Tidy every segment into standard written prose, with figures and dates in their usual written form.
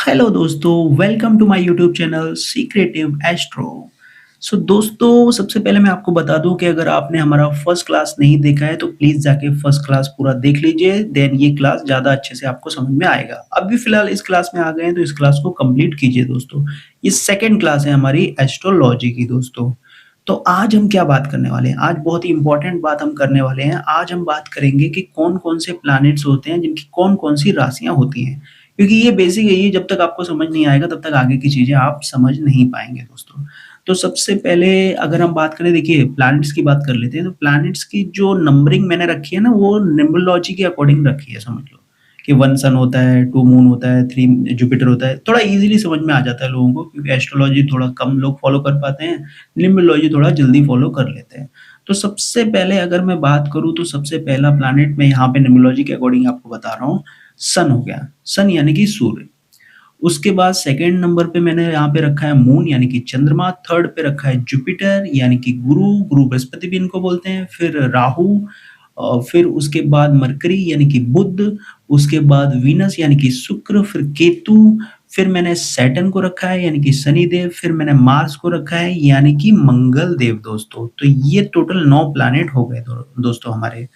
Hello दोस्तों, welcome to my YouTube channel secretive astro. So दोस्तों, सबसे पहले मैं आपको बता दूं कि अगर आपने हमारा फर्स्ट क्लास नहीं देखा है तो प्लीज़ जाके फर्स्ट क्लास पूरा देख लीजिए, देन ये क्लास ज़्यादा अच्छे से आपको समझ में आएगा। अभी फ़िलहाल इस क्लास में आ गए हैं तो इस क्लास को कंप्लीट कीजिए दोस्तों। ये सेकंड क्लास है हमारी एस्ट्रोलॉजी की दोस्तों। तो आज हम क्या बात करने वाले हैं? आज बहुत ही इम्पोर्टेंट बात हम करने वाले हैं। आज हम बात करेंगे कि कौन-कौन से प्लैनेट्स होते हैं, जिनकी कौन-कौन सी राशियाँ होती हैं। क्योंकि ये बेसिक है, ये जब तक आपको समझ नहीं आएगा तब तक आगे की चीज़ें आप समझ नहीं पाएँगे दोस्तों। तो सबसे पहले अगर हम बात करें, देखिए प्लैनेट्स की बात कर लेते हैं, तो प्लैनेट्स की जो नंबरिंग मैंने रखी है ना, वो न्यूमरोलॉजी के अकॉर्डिंग रखी है, समझ लो। कि 1 सन होता है, 2 मून होता है, 3 जुपिटर होता है। थोड़ा ईज़िली समझ में आ जाता है लोगों को, क्योंकि एस्ट्रोलॉजी थोड़ा कम लोग फ़ॉलो कर पाते हैं, न्यूमरोलॉजी थोड़ा जल्दी फ़ॉलो कर लेते हैं। तो सबसे पहले अगर मैं बात करूँ तो सबसे पहला प्लैनेट मैं यहाँ पे न्यूमरोलॉजी के अकॉर्डिंग आपको बता रहा हूँ, सन हो गया। सन यानी कि सूर्य। उसके बाद सेकंड नंबर पे मैंने यहाँ पे रखा है मून यानी कि चंद्रमा, थर्ड पे रखा है जुपिटर यानी कि गुरु बृहस्पति भी इनको बोलते हैं, फिर राहु, फिर उसके बाद मरकरी यानी कि बुध, उसके बाद वीनस यानी कि शुक्र, फिर केतु, फिर मैंने सैटर्न को रखा है यानी कि शनिदेव, फिर मैंने मार्स को रखा है यानी कि मंगल देव दोस्तों। तो ये टोटल 9 प्लैनेट हो गए दोस्तों हमारे।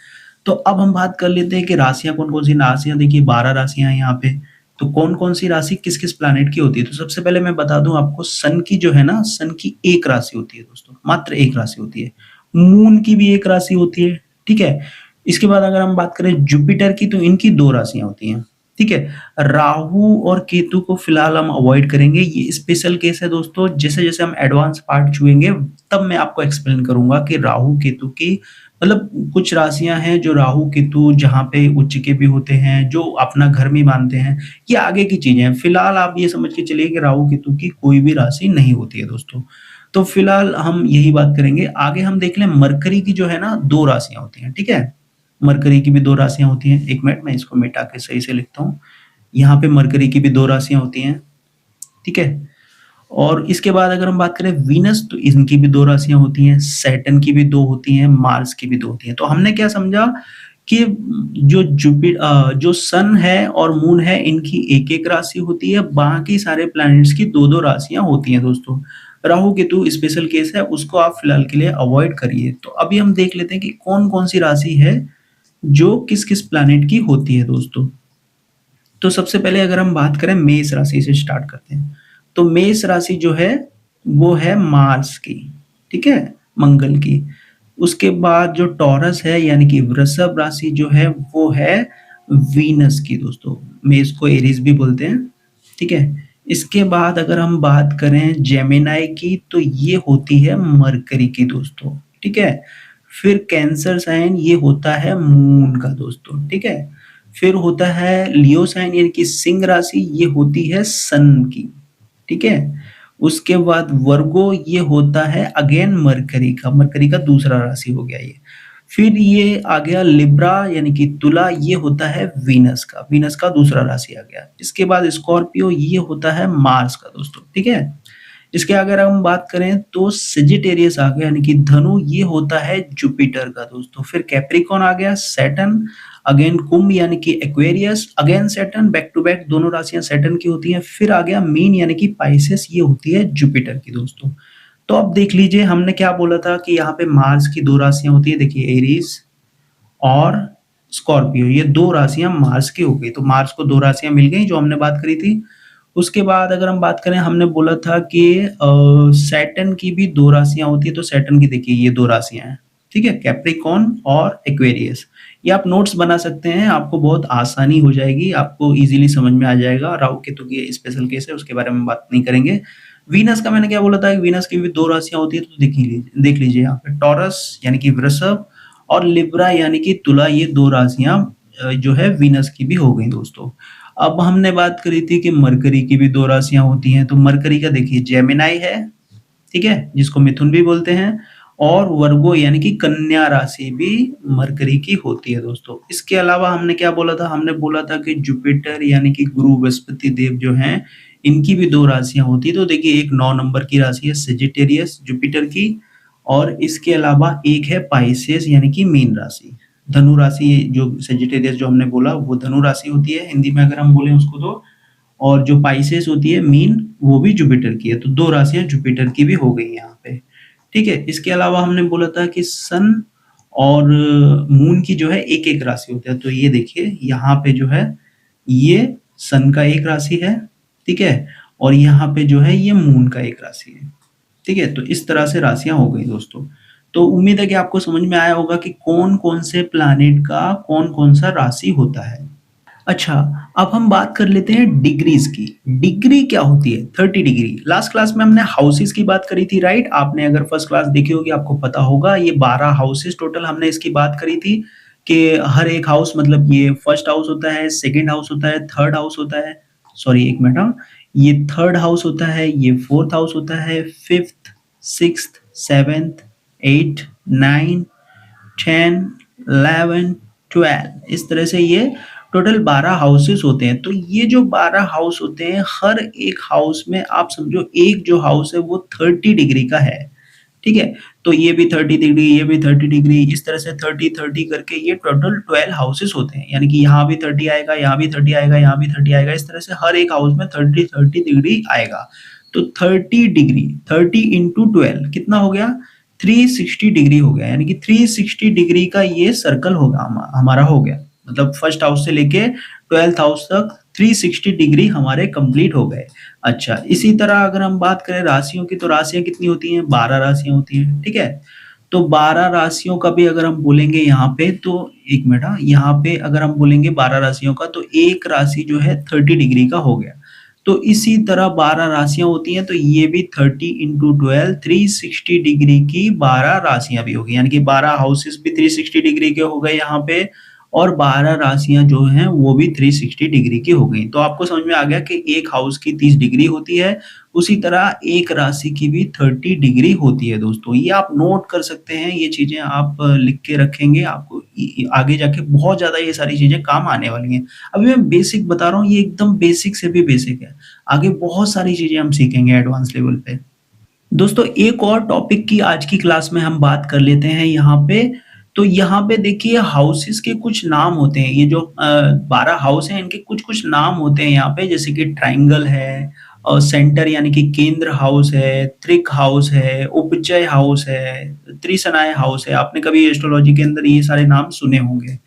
तो अब हम बात कर लेते हैं कि राशियाँ कौन-कौन सी राशियाँ, देखिए 12 राशियाँ हैं यहाँ पे। तो कौन-कौन सी राशि किस-किस प्लैनेट की होती है? तो सबसे पहले मैं बता दूँ आपको, सन की जो है ना, सन की 1 राशि होती है दोस्तों, मात्र 1 राशि होती है। मून की भी 1 राशि होती है, ठीक है? इसके बाद अगर हम बात करें जुपिटर की, तो इनकी 2 राशियाँ होती हैं, ठीक है? राहु और केतु को फिलहाल हम अवॉइड करेंगे, ये स्पेशल केस है दोस्तों। जैसे-जैसे हम एडवांस पार्ट छुएँगे, तब मैं आपको एक्सप्लेन करूँगा कि राहु, केतु की मतलब कुछ राशियाँ हैं जो राहु, केतु जहाँ पे उच्च के भी होते हैं, जो अपना घर में मानते हैं, ये आगे की चीज़ें हैं। फिलहाल आप ये समझ के चलिए कि राहु, केतु की कोई भी राशि नहीं होती है दोस्तों। तो फिलहाल हम यही बात करेंगे। आगे हम देख लें, मरकरी की जो है ना, 2 राशियाँ होती हैं, ठीक है? मरकरी की भी 2 राशियाँ होती हैं। 1 मिनट मैं इसको मिटा के सही से लिखता हूँ। यहाँ पे मरकरी की भी 2 राशियाँ होती हैं, ठीक है? और इसके बाद अगर हम बात करें वीनस, तो इनकी भी 2 राशियाँ होती हैं, सैटर्न की भी 2 होती हैं, मार्स की भी 2 होती हैं। तो हमने क्या समझा कि जो सन है और मून है, इनकी 1-1 राशि होती है, बाकी सारे प्लैनेट्स की 2-2 राशियाँ होती हैं दोस्तों। राहु, केतु स्पेशल केस है, उसको आप फिलहाल के लिए अवॉइड करिए। तो अभी हम देख लेते हैं कि कौन-कौन सी राशि है, जो किस-किस प्लैनेट की होती है दोस्तों। तो सबसे पहले अगर हम बात करें, मेष राशि से स्टार्ट करते हैं। तो मेष राशि जो है वो है मार्स की, ठीक है? मंगल की। उसके बाद जो टॉरस है यानी कि वृषभ राशि जो है वो है वीनस की दोस्तों। मेष को एरीज भी बोलते हैं, ठीक है? इसके बाद अगर हम बात करें जेमिनी की, तो ये होती है मरकरी की दोस्तों, ठीक है? फिर कैंसर साइन, ये होता है मून का दोस्तों, ठीक है? फिर होता है लियो साइन यानी कि सिंह राशि, ये होती है सन की, ठीक है? उसके बाद वर्गो, ये होता है अगेन मरकरी का दूसरा राशि हो गया ये। फिर ये आ गया लिब्रा यानी कि तुला, ये होता है वीनस का दूसरा राशि आ गया। इसके बाद स्कॉर्पियो, ये होता है मार्स का दोस्तों, ठीक है? इसके अगर हम बात करें तो सेजिटेरियस आ गया यानी कि धनु, ये होता है जुपिटर का दोस्तों। फिर कैप्रिकॉन आ गया, सैटर्न, अगेन कुंभ यानी कि Aquarius, again Saturn, back to back दोनों राशियां सैटर्न की होती हैं। फिर आ गया मीन यानी कि पाइसेस, ये होती है जुपिटर की दोस्तों। तो अब देख लीजिए, हमने क्या बोला था कि यहाँ पे मार्स की 2 राशियां होती है, देखिए एरीज और स्कॉर्पियो, ये 2 राशियां मार्स की हो गई। तो मार्स को 2 राशियां मिल गई जो हमने बात करी थी। उसके बाद अगर हम बात करें, हमने बोला था कि सैटर्न की भी 2 राशियाँ होती हैं, तो सैटर्न की देखिए ये 2 राशियाँ हैं, ठीक है? कैप्रिकॉर्न और एक्वेरियस। ये आप नोट्स बना सकते हैं, आपको बहुत आसानी हो जाएगी, आपको ईज़िली समझ में आ जाएगा। राहु केतु की स्पेशल केस है, उसके बारे में बात नहीं करेंगे। वीनस का मैंने क्या बोला था कि वीनस की भी 2 राशियाँ होती हैं, तो देख लीजिए यहाँ पे टॉरस यानी कि वृषभ और लिब्रा यानी कि तुला, ये 2 राशियाँ जो है वीनस की भी हो गई दोस्तों। अब हमने बात करी थी कि मरकरी की भी 2 राशियाँ होती हैं, तो मरकरी का देखिए जेमिनी है, ठीक है? जिसको मिथुन भी बोलते हैं, और वर्गो यानी कि कन्या राशि भी मरकरी की होती है दोस्तों। इसके अलावा हमने क्या बोला था? हमने बोला था कि जुपिटर यानी कि गुरु बृहस्पति देव जो हैं, इनकी भी 2 राशियाँ होती हैं। तो देखिए, एक 9 नंबर की राशि है सेजिटेरियस जुपिटर की, और इसके अलावा एक है पाइसेस यानी कि मीन राशि। धनु राशि, जो सेजिटेरियस जो हमने बोला वो धनु राशि होती है हिंदी में अगर हम बोले उसको तो। और जो पाइसेस होती है मीन वो भी जुपिटर की है, तो 2 राशियाँ जुपिटर की भी हो गई यहाँ पे, ठीक है? इसके अलावा हमने बोला था कि सन और मून की जो है एक-एक राशि होता है, तो ये देखिए यहाँ पे जो है ये सन का एक राशि है, ठीक है? और यहाँ पे जो है ये मून का एक राशि है, ठीक है? तो इस तरह से राशियाँ हो गई दोस्तों। तो उम्मीद है कि आपको समझ में आया होगा कि कौन-कौन से प्लैनेट का कौन-कौन सा राशि होता है। अच्छा, अब हम बात कर लेते हैं डिग्रीज़ की। डिग्री क्या होती है? 30 डिग्री। लास्ट क्लास में हमने हाउसेस की बात करी थी, राइट? आपने अगर फर्स्ट क्लास देखी होगी आपको पता होगा, ये 12 हाउसेस टोटल हमने इसकी बात करी थी कि हर एक हाउस मतलब ये फर्स्ट हाउस होता है, सेकंड हाउस होता है, थर्ड हाउस होता है, सॉरी 1 मिनट हाँ। ये थर्ड हाउस होता है, ये फोर्थ हाउस होता है, फिफ्थ, सिक्स्थ, सेवेंथ, 8, 9, 10, 11, 12 इस तरह से ये टोटल 12 हाउसेस होते हैं। तो ये जो 12 हाउस होते हैं, हर एक हाउस में आप समझो एक जो हाउस है वो 30 डिग्री का है, ठीक है? तो ये भी 30 डिग्री, ये भी 30 डिग्री, इस तरह से 30-30 करके ये टोटल 12 हाउसेस होते हैं। यानी कि यहाँ भी 30 आएगा, यहाँ भी 30 आएगा, यहाँ भी 30 आएगा, इस तरह से हर एक हाउस में 30-30 डिग्री आएगा। तो 30 डिग्री, 30 इंटू 12 कितना हो गया? 360 डिग्री हो गया, यानी कि 360 डिग्री का ये सर्कल होगा हमारा हो गया। मतलब फर्स्ट हाउस से लेके 12th हाउस तक 360 डिग्री हमारे कंप्लीट हो गए। अच्छा, इसी तरह अगर हम बात करें राशियों की, तो राशियाँ कितनी होती हैं? 12 राशियाँ होती हैं, ठीक है? तो 12 राशियों का भी अगर हम बोलेंगे यहाँ पे तो 1 मिनट हाँ, यहाँ पे अगर हम बोलेंगे 12 राशियों का तो एक राशि जो है 30 डिग्री का हो गया। तो इसी तरह 12 राशियाँ होती हैं, तो ये भी 30 इंटू 12 360 डिग्री की 12 राशियाँ भी होगी, यानी कि 12 हाउसेस भी 360 डिग्री के हो गए यहाँ पे और 12 राशियाँ जो हैं वो भी 360 डिग्री की हो गई। तो आपको समझ में आ गया कि एक हाउस की 30 डिग्री होती है, उसी तरह एक राशि की भी 30 डिग्री होती है दोस्तों। ये आप नोट कर सकते हैं, ये चीज़ें आप लिख के रखेंगे, आपको आगे जाके बहुत ज़्यादा ये सारी चीज़ें काम आने वाली हैं। अभी मैं बेसिक बता रहा हूँ, ये एकदम बेसिक से भी बेसिक है। आगे बहुत सारी चीज़ें हम सीखेंगे एडवांस लेवल पे। दोस्तों एक और टॉपिक की आज की क्लास में हम बात कर लेते हैं यहाँ पे। तो यहाँ पे देखिए हाउसेस के कुछ नाम होते हैं। ये जो 12 हाउस हैं इनके कुछ-कुछ नाम होते हैं यहाँ पे, जैसे कि ट्रायंगल है और सेंटर यानी कि केंद्र हाउस है, त्रिक हाउस है, उपचय हाउस है, त्रिसनाय हाउस है। आपने कभी एस्ट्रोलॉजी के अंदर ये सारे नाम सुने होंगे।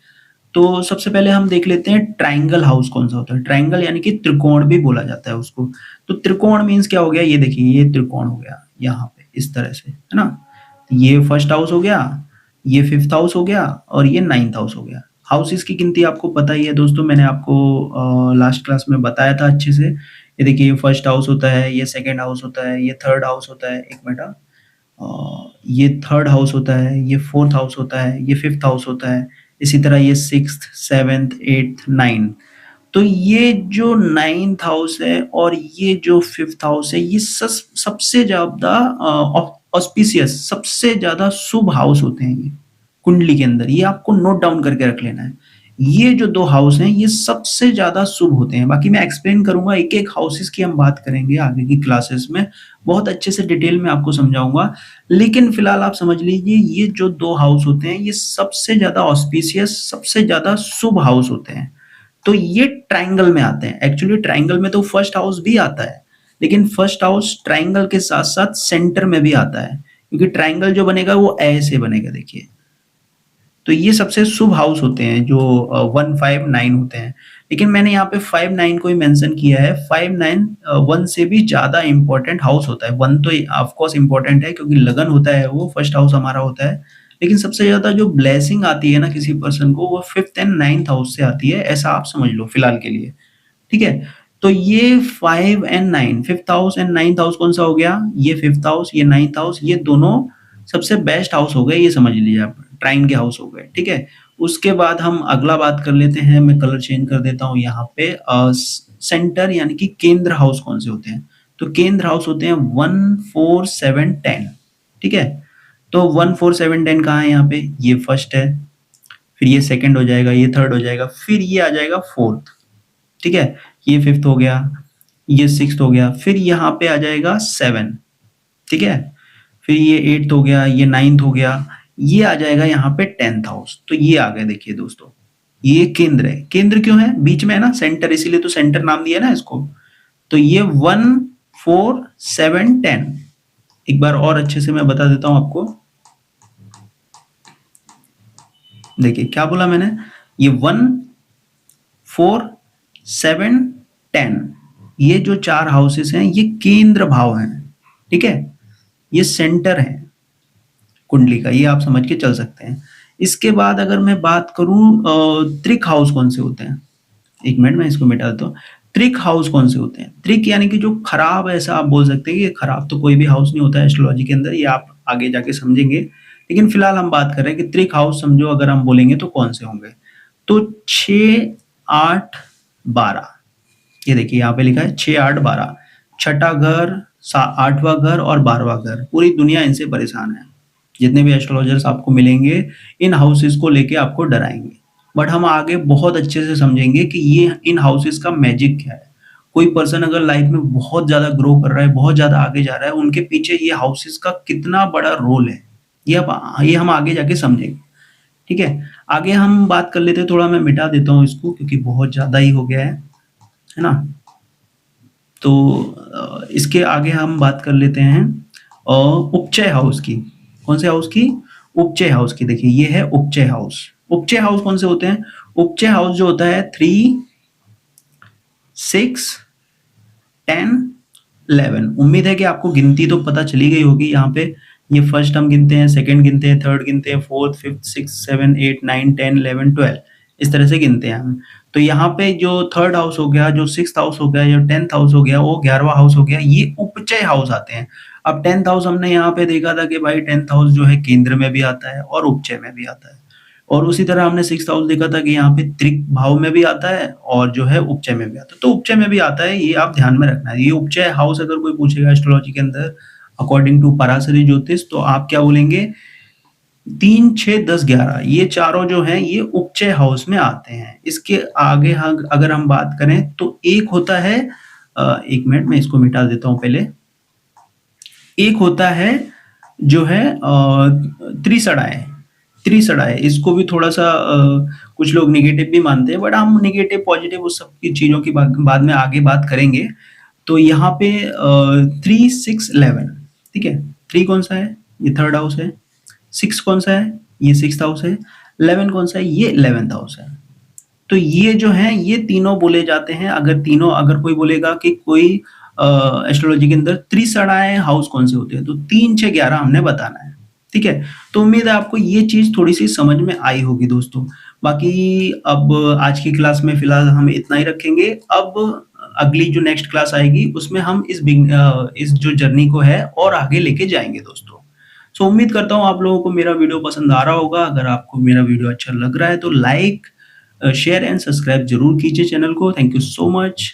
तो सबसे पहले हम देख लेते हैं ट्रायंगल हाउस कौन-सा होता है। ट्रायंगल यानी कि त्रिकोण भी बोला जाता है उसको। तो त्रिकोण मीन्स क्या हो गया? ये देखिए ये त्रिकोण हो गया यहाँ पे इस तरह से, है ना? ये फर्स्ट हाउस हो गया, ये फिफ्थ हाउस हो गया और ये नाइन्थ हाउस हो गया। हाउसेस की गिनती आपको पता ही है दोस्तों, मैंने आपको लास्ट क्लास में बताया था अच्छे से। ये देखिए ये फर्स्ट हाउस होता है, ये सेकंड हाउस होता है, ये थर्ड हाउस होता है। 1 मिनट ये थर्ड हाउस होता है, ये फोर्थ हाउस होता है, ये फिफ्थ हाउस होता है। इसी तरह ये सिक्स्थ, सेवेंथ, एट्थ, नाइन्थ। तो ये जो नाइन्थ हाउस है और ये जो फिफ्थ हाउस है, ये सबसे ज़्यादा ऑस्पिशियस, सबसे ज़्यादा शुभ हाउस होते हैं ये कुंडली के अंदर। ये आपको नोट डाउन करके रख लेना है। ये जो 2 हाउस हैं, ये सबसे ज़्यादा शुभ होते हैं। बाकी मैं एक्सप्लेन करूँगा, एक-एक हाउसेस की हम बात करेंगे आगे की क्लासेस में। बहुत अच्छे से डिटेल में आपको समझाऊँगा। लेकिन फिलहाल आप समझ लीजिए ये जो 2 हाउस होते हैं, ये सबसे ज़्यादा ऑस्पिशियस, सबसे ज़्यादा शुभ हाउस होते हैं। तो ये ट्रायंगल में आते हैं। एक्चुअली ट्रायंगल में तो फर्स्ट हाउस भी आता है, लेकिन फर्स्ट हाउस ट्रायंगल के साथ-साथ सेंटर में भी आता है, क्योंकि ट्रायंगल जो बनेगा वो ऐसे बनेगा देखिए। तो ये सबसे शुभ हाउस होते हैं जो 1, 5, 9 होते हैं। लेकिन मैंने यहाँ पे 5, 9 को ही मेंशन किया है। 5, 9 1 से भी ज़्यादा इम्पोर्टेंट हाउस होता है। 1 तो ऑफ कोर्स इम्पोर्टेंट है क्योंकि लगन होता है वो, फर्स्ट हाउस हमारा होता है। लेकिन सबसे ज़्यादा जो ब्लेसिंग आती है ना किसी पर्सन को, वो 5th एंड 9th हाउस से आती है, ऐसा आप समझ लो फिलहाल के लिए, ठीक है? तो ये 5 and 9, 5th house and 9th house कौन सा हो गया? ये 5th हाउस, ये 9th हाउस, ये दोनों सबसे बेस्ट हाउस हो गए, ये समझ लीजिए आप, ट्राइन के हाउस हो गए, ठीक है? उसके बाद हम अगला बात कर लेते हैं, मैं कलर चेंज कर देता हूँ यहाँ पे। सेंटर यानी कि केंद्र हाउस कौन से होते हैं? तो केंद्र हाउस होते हैं 1, 4, 7, 10, ठीक है? तो 1, 4, 7, 10 कहाँ है यहाँ पे? ये फर्स्ट है, फिर ये सेकंड हो जाएगा, ये थर्ड हो जाएगा, फिर ये आ जाएगा फोर्थ, ठीक है? ये फिफ्थ हो गया, ये सिक्स्थ हो गया, फिर यहाँ पे आ जाएगा 7, ठीक है? फिर ये 8th हो गया, ये 9th हो गया, ये आ जाएगा यहाँ पे 10th हाउस। तो ये आ गए देखिए दोस्तों, ये केंद्र है। केंद्र क्यों है? बीच में है ना, सेंटर, इसीलिए तो सेंटर नाम दिया ना इसको। तो ये 1, 4, 7, 10। एक बार और अच्छे से मैं बता देता हूं आपको। देखिए क्या बोला मैंने, ये 1, 4, 7, 10, ये जो 4 हाउसेस हैं ये केंद्र भाव हैं, ठीक है, ये सेंटर है कुंडली का, ये आप समझ के चल सकते हैं। इसके बाद अगर मैं बात करूं त्रिक हाउस कौन से होते हैं, एक मिनट में इसको मिटा देता हूँ। त्रिक हाउस कौन से होते हैं, त्रिक यानी कि जो खराब, ऐसा आप बोल सकते हैं कि खराब तो कोई भी हाउस नहीं होता है एस्ट्रोलॉजी के अंदर, ये आप आगे जाके समझेंगे, लेकिन फिलहाल हम बात कर रहे हैं कि त्रिक हाउस समझो अगर हम बोलेंगे तो कौन से होंगे। तो 6, 8, 12, ये देखिए यहाँ पे लिखा है 6, 8, 12, छठा घर, 8वां घर और 12वां घर, पूरी दुनिया इनसे परेशान है। जितने भी एस्ट्रोलॉजर्स आपको मिलेंगे इन हाउसेस को लेके आपको डराएंगे, बट हम आगे बहुत अच्छे से समझेंगे कि ये इन हाउसेस का मैजिक क्या है। कोई पर्सन अगर लाइफ में बहुत ज्यादा ग्रो कर रहा है, बहुत ज्यादा आगे जा रहा है, उनके पीछे ये हाउसेस का कितना बड़ा रोल है, ये हम आगे जाके समझेंगे, ठीक है। आगे हम बात कर लेते हैं, थोड़ा मैं मिटा देता हूँ इसको क्योंकि बहुत ज्यादा ही हो गया है ना। तो इसके आगे हम बात कर लेते हैं उपचय हाउस की। कौन से हाउस की, उपचय हाउस की। देखिए ये है उपचय हाउस। उपचय हाउस कौन से होते हैं, उपचय हाउस जो होता है 3, 6, 10, 11। उम्मीद है कि आपको गिनती तो पता चली गई होगी। यहाँ पे ये फर्स्ट हम गिनते हैं, सेकंड गिनते हैं, थर्ड गिनते हैं, फोर्थ, फिफ्थ, 6, 7, 8, 9, 10, 11, 12, इस तरह से गिनते हैं हम। तो यहाँ पे जो थर्ड हाउस हो गया, जो 6th हाउस हो गया, जो 10th हाउस हो गया, वो 11वां हाउस हो गया, ये उपचय हाउस आते हैं। अब 10th हाउस हमने यहाँ पे देखा था कि भाई 10th हाउस जो है केंद्र में भी आता है और उपचय में भी आता है, और उसी तरह हमने 6th हाउस देखा था कि यहाँ पे त्रिक भाव में भी आता है और जो है उपचय में भी आता है। तो उपचय में भी आता है, ये आप ध्यान में रखना है। ये उपचय हाउस अगर कोई पूछेगा एस्ट्रोलॉजी के अंदर अकॉर्डिंग टू पराशरी ज्योतिष, तो आप क्या बोलेंगे, 3, 6, 10, 11, ये चारों जो हैं ये उपचय हाउस में आते हैं। इसके आगे अगर हम बात करें तो एक होता है, एक मिनट में इसको मिटा देता हूं पहले। एक होता है जो है त्रिसड़ाए। त्रिसड़ाए इसको भी थोड़ा सा कुछ लोग निगेटिव भी मानते हैं, बट हम निगेटिव पॉजिटिव उस सब की चीजों की बाद में आगे बात करेंगे। तो यहाँ पे 3, 6, 11, ठीक है। 3 कौन सा है, ये थर्ड हाउस है। 6 कौन सा है, ये 6th हाउस है। 11 कौन सा है, ये 11th हाउस है। तो ये जो है ये तीनों बोले जाते हैं। अगर कोई बोलेगा कि कोई एस्ट्रोलॉजी के अंदर त्रिसड़ाए हाउस कौन से होते हैं, तो 3, 6, 11 हमने बताना है, ठीक है। तो उम्मीद है आपको ये चीज थोड़ी सी समझ में आई होगी दोस्तों। बाकी अब आज की क्लास में फिलहाल हम इतना ही रखेंगे। अब अगली जो नेक्स्ट क्लास आएगी उसमें हम इस जो जर्नी को है और आगे लेके जाएंगे दोस्तों। सो उम्मीद करता हूँ आप लोगों को मेरा वीडियो पसंद आ रहा होगा। अगर आपको मेरा वीडियो अच्छा लग रहा है तो लाइक, शेयर एंड सब्सक्राइब जरूर कीजिए चैनल को। Thank you so much.